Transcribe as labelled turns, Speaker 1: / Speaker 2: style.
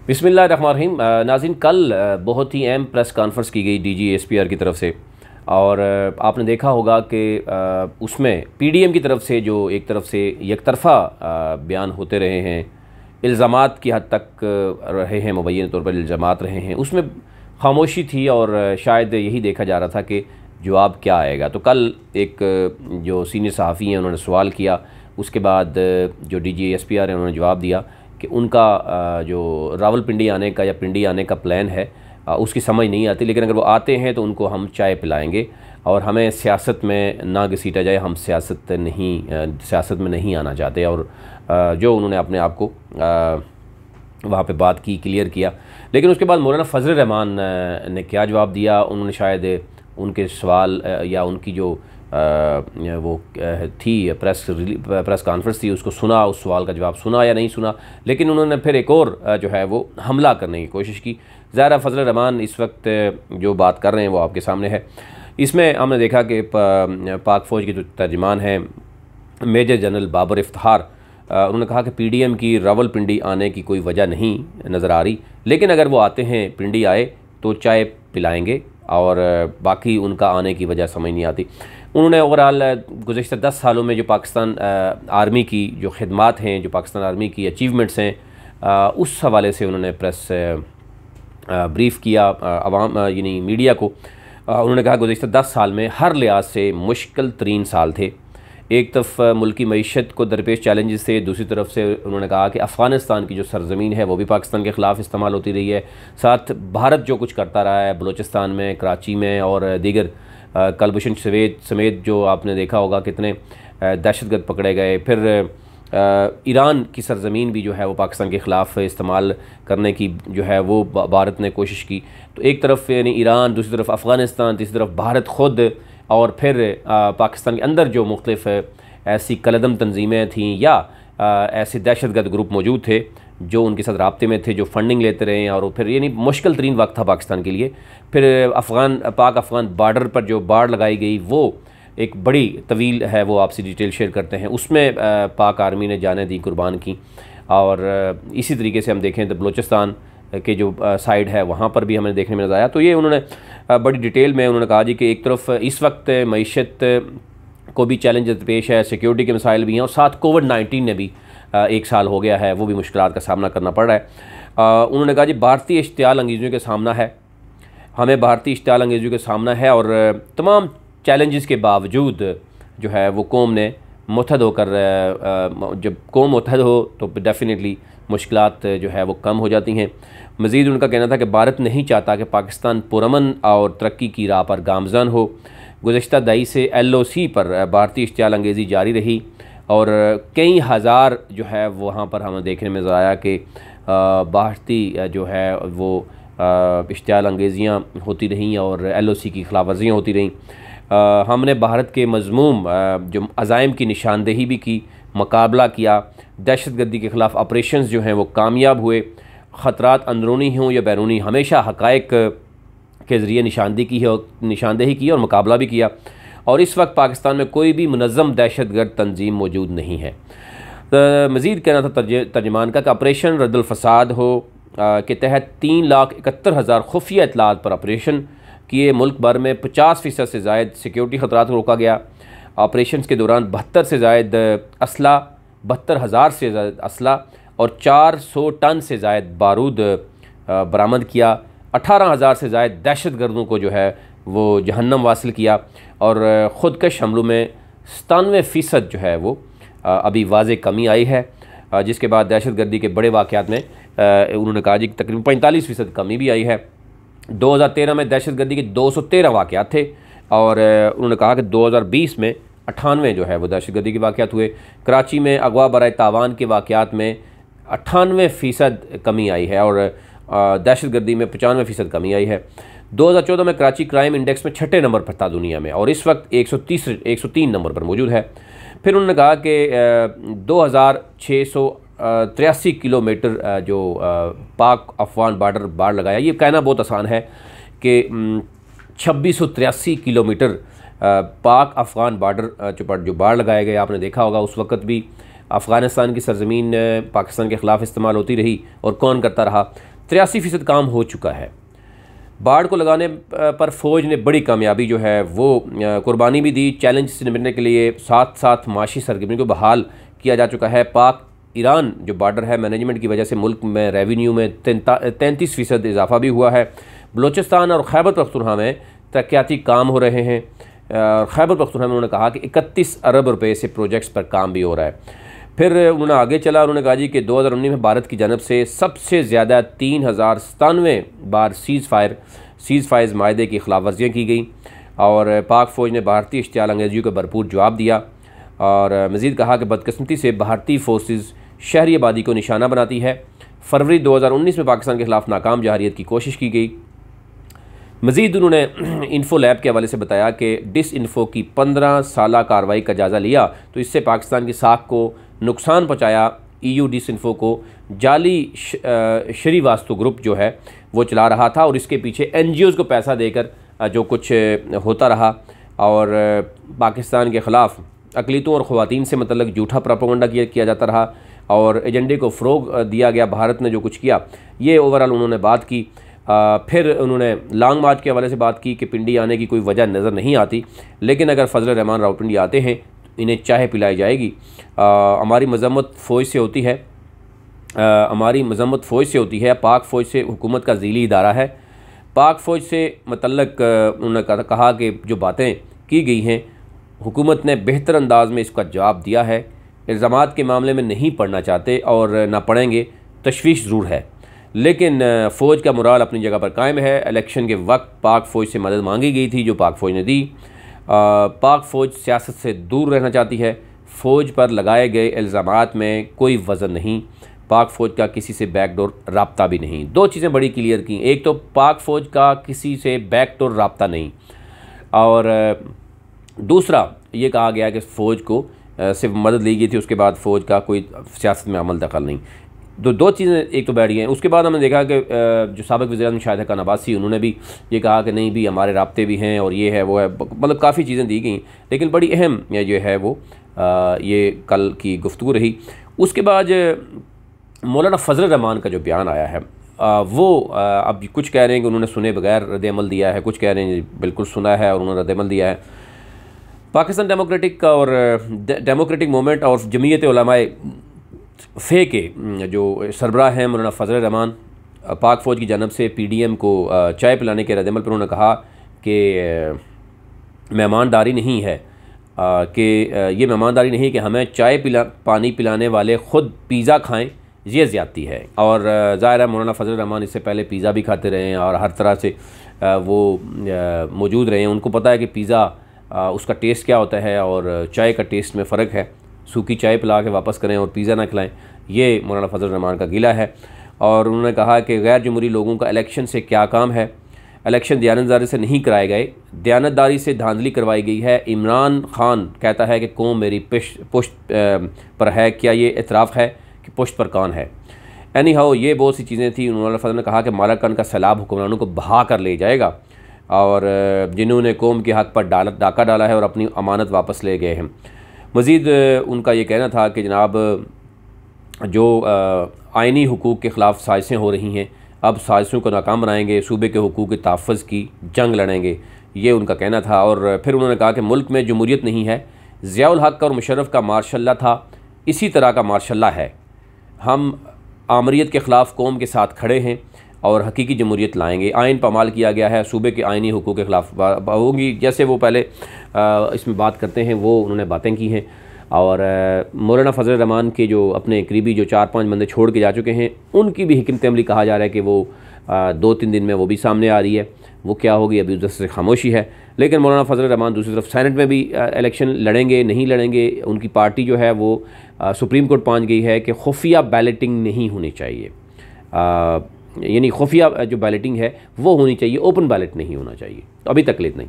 Speaker 1: बिस्मिल्लाहिर्रहमानिर्रहीम। नाज़रीन, कल बहुत ही अहम प्रेस कॉन्फ्रेंस की गई DGSPR की तरफ से, और आपने देखा होगा कि उसमें PDM की तरफ से जो एक तरफ से एकतरफ़ा बयान होते रहे हैं, इल्ज़ामात की हद तक रहे हैं, मुबैन तौर पर इल्ज़ामात रहे हैं, उसमें खामोशी थी और शायद यही देखा जा रहा था कि जवाब क्या आएगा। तो कल एक जो सीनियर सहाफ़ी हैं उन्होंने सवाल किया, उसके बाद जो DGSPR है उन्होंने जवाब दिया कि उनका जो रावलपिंडी आने का या पिंडी आने का प्लान है उसकी समझ नहीं आती, लेकिन अगर वो आते हैं तो उनको हम चाय पिलाएंगे और हमें सियासत में ना घसीटा जाए, हम सियासत में नहीं आना चाहते। और जो उन्होंने अपने आप को वहाँ पे बात की, क्लियर किया। लेकिन उसके बाद मौलाना फजल रहमान ने क्या जवाब दिया, उन्होंने शायद उनके सवाल या उनकी जो वो थी प्रेस कॉन्फ्रेंस थी उसको सुना, उस सवाल का जवाब सुना या नहीं सुना, लेकिन उन्होंने फिर एक और जो है वो हमला करने की कोशिश की। ज़ाहिर फजल रहमान इस वक्त जो बात कर रहे हैं वो आपके सामने है। इसमें हमने देखा कि पाक फ़ौज के जो तर्जमान हैं मेजर जनरल बाबर इफ्तिखार, उन्होंने कहा कि PDM की रावलपिंडी आने की कोई वजह नहीं नज़र आ रही, लेकिन अगर वो आते हैं, पिंडी आए तो चाय पिलाएंगे और बाकी उनका आने की वजह समझ नहीं आती। उन्होंने ओवरऑल गुज़श्ता 10 सालों में जो पाकिस्तान आर्मी की जो खिदमात हैं, जो पाकिस्तान आर्मी की अचीवमेंट्स हैं, उस हवाले से उन्होंने प्रेस ब्रीफ़ किया आवाम यानी मीडिया को। उन्होंने कहा गुज़श्ता 10 साल में हर लिहाज से मुश्किल तरीन साल थे। एक तरफ मुल्की मईशत को दरपेश चैलेंजेस थे, दूसरी तरफ से उन्होंने कहा कि अफ़गानिस्तान की जो सरज़मीन है वो भी पाकिस्तान के ख़िलाफ़ इस्तेमाल होती रही है। साथ भारत जो कुछ करता रहा है बलूचिस्तान में, कराची में और दीगर कुलभूषण समेत जो आपने देखा होगा कितने दहशतगर्द पकड़े गए। फिर ईरान की सरज़मीन भी जो है वो पाकिस्तान के ख़िलाफ़ इस्तेमाल करने की जो है वो भारत ने कोशिश की। तो एक तरफ यानी ईरान, दूसरी तरफ अफ़गानिस्तान, तीसरी तरफ भारत ख़ुद, और फिर पाकिस्तान के अंदर जो मुख्तलिफ़ ऐसी कलदम तंजीमें थीं या ऐसे दहशतगर्द ग्रुप मौजूद थे जो उनके साथ राब्ते में थे, जो फंडिंग लेते रहे, और फिर यानी मुश्किल तरीन वक्त था पाकिस्तान के लिए। फिर पाक अफ़गान बॉर्डर पर जो बाड़ लगाई गई वो एक बड़ी तवील है, वो आपसे डिटेल शेयर करते हैं। उसमें पाक आर्मी ने जानें दी, कुर्बान की। और इसी तरीके से हम देखें तो बलूचिस्तान के जो साइड है वहाँ पर भी हमें देखने में नज़र आया। तो ये उन्होंने बड़ी डिटेल में उन्होंने कहा जी कि एक तरफ इस वक्त मईशत को भी चैलेंज पेश है, सिक्योरिटी के मसाइल भी हैं, और साथ कोविड-19 ने भी 1 साल हो गया है, वो भी मुश्किलात का सामना करना पड़ रहा है। उन्होंने कहा जी भारतीय इश्तियाल अंगेज़ियों के सामना है, हमें भारतीय इश्तियाल अंगेज़ियों के सामना है, और तमाम चैलेंजेस के बावजूद जो है वो कौम ने मुत्तहद होकर, जब कौम मुत्तहद हो तो डेफ़िनेटली मुश्किलात जो है वो कम हो जाती हैं। मज़ीद उनका कहना था कि भारत नहीं चाहता कि पाकिस्तान पुरअमन और तरक्की की राह पर गामज़न हो। गुज़श्ता दहाई से LOC पर भारतीय इश्तियाल अंगेज़ी जारी रही और कई हज़ार जो है वहाँ पर हमें देखने में नज़र आया कि भारतीय जो है वो इश्तियाल अंगेज़ियाँ होती रहीं और LOC की खिलाफ वर्जियाँ होती रहीं। हमने भारत के मज़मूम जो अज़ाइम की निशानदेही भी की, मुकाबला किया, दहशतगर्दी के ख़िलाफ़ ऑपरेशंस जो हैं वो कामयाब हुए। ख़तरात अंदरूनी हों या बैरूनी, हमेशा हक़ाइक़ के ज़रिए निशानदेही की और मुकाबला भी किया। और इस वक्त पाकिस्तान में कोई भी मुनज़्ज़म दहशतगर्द तंजीम मौजूद नहीं है। मज़ीद कहना था तर्जमान का कि ऑपरेशन रद्दुल फ़साद हो के तहत 3,71,000 खुफिया इत्तलात पर ऑपरेशन किए। मुल्क भर में 50% से ज़ायद सिक्योरिटी ख़तरात को रोका गया। ऑपरेशन के दौरान 72 से ज़ायद असला, 72,000 से ज़ायद असला और 400 टन से ज़ायद बारूद बरामद किया। 18,000 से ज़ायद दहशतगर्दों को जो है वो जहन्नम वासिल किया। और ख़ुदकश हमलों में 97% जो है वो अभी वाज़े कमी आई है, जिसके बाद दहशतगर्दी के बड़े वाक़यात में उन्होंने कहा जी तकरीबन 45% कमी भी आई है। 2013 में दहशतगर्दी के 213 वाक़यात थे, और उन्होंने कहा कि 2020 में 98 जो है वो दहशतगर्दी के वाक़यात हुए। कराची में अगवा बराए तावान के वाक़यात में 98% कमी आई है और दहशतगर्दी में 95% कमी आई है। 2014 में कराची क्राइम इंडेक्स में 6ठे नंबर पर था दुनिया में, और इस वक्त 103 नंबर पर मौजूद है। फिर उन्होंने कहा कि 2683 किलोमीटर जो पाक अफ़गान बॉर्डर बाड़ लगाया। ये कहना बहुत आसान है कि 2683 किलोमीटर पाक अफ़गान बॉर्डर पर जो बाड़ लगाए गए, आपने देखा होगा उस वक़्त भी अफ़गानिस्तान की सरज़मीन पाकिस्तान के ख़िलाफ़ इस्तेमाल होती रही और कौन करता रहा। 83% काम हो चुका है। बाढ़ को लगाने पर फ़ौज ने बड़ी कामयाबी जो है वो कुर्बानी भी दी। चैलेंज से निपटने के लिए साथ साथ माशी सरगर्मी को बहाल किया जा चुका है। पाक ईरान जो बॉर्डर है, मैनेजमेंट की वजह से मुल्क में रेवेन्यू में 33% इजाफा भी हुआ है। बलूचिस्तान और खैबर पख्तूनख्वा में तरक्याती काम हो रहे हैं। खैबर पख्तूनख्वा में उन्होंने कहा कि 31 अरब रुपए से प्रोजेक्ट्स पर काम भी हो रहा है। फिर उन्होंने आगे चला, उन्होंने कहा जी कि 2019 में भारत की जानब से सबसे ज़्यादा 3097 बार सीज़ फायर माहदे की खिलाफ वर्जियाँ की गई और पाक फ़ौज ने भारतीय इश्तियाल अंग्रेजियों को भरपूर जवाब दिया। और मज़ीद कहा कि बदकिस्मती से भारतीय फोर्सेस शहरी आबादी को निशाना बनाती है। फरवरी 2019 में पाकिस्तान के ख़िलाफ़ नाकाम जहारियत की कोशिश की गई। मज़ीद उन्होंने इन्फो लैब के हवाले से बताया कि डिस इन्फो की 15 साला कार्रवाई का जायज़ा लिया तो इससे पाकिस्तान की साख को नुकसान पहुँचाया। EU डिस इन्फो को जाली श्रीवास्तु ग्रुप जो है वो चला रहा था और इसके पीछे NGOs को पैसा देकर जो कुछ होता रहा और पाकिस्तान के ख़िलाफ़ अक़लियतों और ख़वातीन से मतलब झूठा प्रोपेगेंडा किया जाता रहा और एजेंडे को फ़रोग़ दिया गया। भारत ने जो कुछ किया ये ओवरऑल उन्होंने बात की। फिर उन्होंने लॉन्ग मार्च के हवाले से बात की कि पिंडी आने की कोई वजह नज़र नहीं आती, लेकिन अगर फजल रहमान रावलपिंडी आते हैं इन्हें चाय पिलाई जाएगी। हमारी मजम्मत फ़ौज से होती है, हमारी मजम्मत फ़ौज से होती है। पाक फ़ौज से हुकूमत का ज़ीली इदारा है। पाक फ़ौज से मतलब उन्होंने कहा कि जो बातें की गई हैं हुकूमत ने बेहतर अंदाज में इसका जवाब दिया है। इल्ज़ामात के मामले में नहीं पढ़ना चाहते और ना पढ़ेंगे, तशवीश ज़रूर है, लेकिन फ़ौज का मोराल अपनी जगह पर कायम है। इलेक्शन के वक्त पाक फ़ौज से मदद मांगी गई थी जो पाक फ़ौज ने दी। पाक फ़ौज सियासत से दूर रहना चाहती है। फ़ौज पर लगाए गए इल्ज़ामात में कोई वज़न नहीं। पाक फ़ौज का किसी से बैकडोर राब्ता भी नहीं। दो चीज़ें बड़ी क्लियर की, एक तो पाक फ़ौज का किसी से बैकडोर राब्ता नहीं और दूसरा ये कहा गया कि फ़ौज को सिर्फ मदद ली गई थी, उसके बाद फ़ौज का कोई सियासत में अमल दखल नहीं। दो चीज़ें एक तो बैठ गई हैं। उसके बाद हमने देखा कि जो साबिक़ वज़ीर-ए-आज़म शाहिद खान अब्बासी उन्होंने भी ये कहा कि नहीं भी हमारे राब्ते भी हैं और ये है वो है, मतलब काफ़ी चीज़ें दी गई, लेकिन बड़ी अहम जो है वो ये कल की गुफ्तगू रही। उसके बाद मौलाना फजल रहमान का जो बयान आया है वो अब कुछ कह रहे हैं कि उन्होंने सुने बगैर रद्द-ए-अमल दिया है, कुछ कह रहे हैं बिल्कुल सुना है और उन्होंने रद्द-ए-अमल दिया है। पाकिस्तान डेमोक्रेटिक मूवमेंट और जमीयत उलमाए फ़े के जो सरबराह हैं मौलाना फजल रहमान, पाक फ़ौज की जानब से PDM को चाय पिलाने के रद्द-ए-अमल पर उन्होंने कहा कि मेहमानदारी नहीं है कि ये मेहमानदारी नहीं कि हमें पानी पिलाने वाले ख़ुद पिज़्ज़ा खाएं, ये ज़्यादती है। और ज़ाहिर है मौलाना फजल रहमान इससे पहले पिज़्ज़ा भी खाते रहे हैं और हर तरह से वो मौजूद रहे हैं। उनको पता है कि पिज़्ज़ा उसका टेस्ट क्या होता है और चाय का टेस्ट में फ़र्क है। सूखी चाय पिला के वापस करें और पिज़्ज़ा ना खिलाएं, ये मौलाना फजल रहमान का गिला है। और उन्होंने कहा कि गैर जमहूरी लोगों का इलेक्शन से क्या काम है, इलेक्शन दयानतदारी से नहीं कराए गए, दयानतदारी से धांधली करवाई गई है। इमरान खान कहता है कि कौम मेरी पुश्त पर है, क्या ये इतराफ़ है कि पुश्त पर कौन है। एनी हाउ ये बहुत सी चीज़ें थी। मौलाना फजल ने कहा कि मालाकन का सैलाब हुक्मरानों को बहा कर ले जाएगा और जिन्होंने कौम के हक़ पर डाका डाला है और अपनी अमानत वापस ले गए हैं। मज़ीद उनका ये कहना था कि जनाब जो आइनी हुकूक़ के ख़िलाफ़ साजिशें हो रही हैं, अब साजिशों को नाकाम बनाएंगे, सूबे के हुकूक़ के तहफ़्फ़ुज़ की जंग लड़ेंगे, ये उनका कहना था। और फिर उन्होंने कहा कि मुल्क में जमहूरियत नहीं है, ज़ियाउल हक़ और मुशर्रफ का मार्शल्ला था, इसी तरह का मार्शल्ला है। हम आमरीत के ख़िलाफ़ कौम के साथ खड़े हैं और हकीकी जमहूरियत लाएंगे। आइन पामाल किया गया है, सूबे के आइनी हुकूक़ के ख़िलाफ़ होगी, जैसे वो पहले इसमें बात करते हैं वो उन्होंने बातें की हैं। और मौलाना फजल रहमान के जो अपने करीबी जो 4-5 बंदे छोड़ के जा चुके हैं उनकी भी हिकमत अमली कहा जा रहा है कि वो 2-3 दिन में वो भी सामने आ रही है। वो क्या होगी अभी उधर से खामोशी है। लेकिन मौलाना फजल रहमान दूसरी तरफ सेनेट में भी इलेक्शन लड़ेंगे नहीं लड़ेंगे, उनकी पार्टी जो है वो सुप्रीम कोर्ट पहुँच गई है कि खुफिया बैलेटिंग नहीं होनी चाहिए, यानी खुफिया जो बैलेटिंग है वो होनी चाहिए, ओपन बैलेट नहीं होना चाहिए। तो अभी तक लेट नहीं।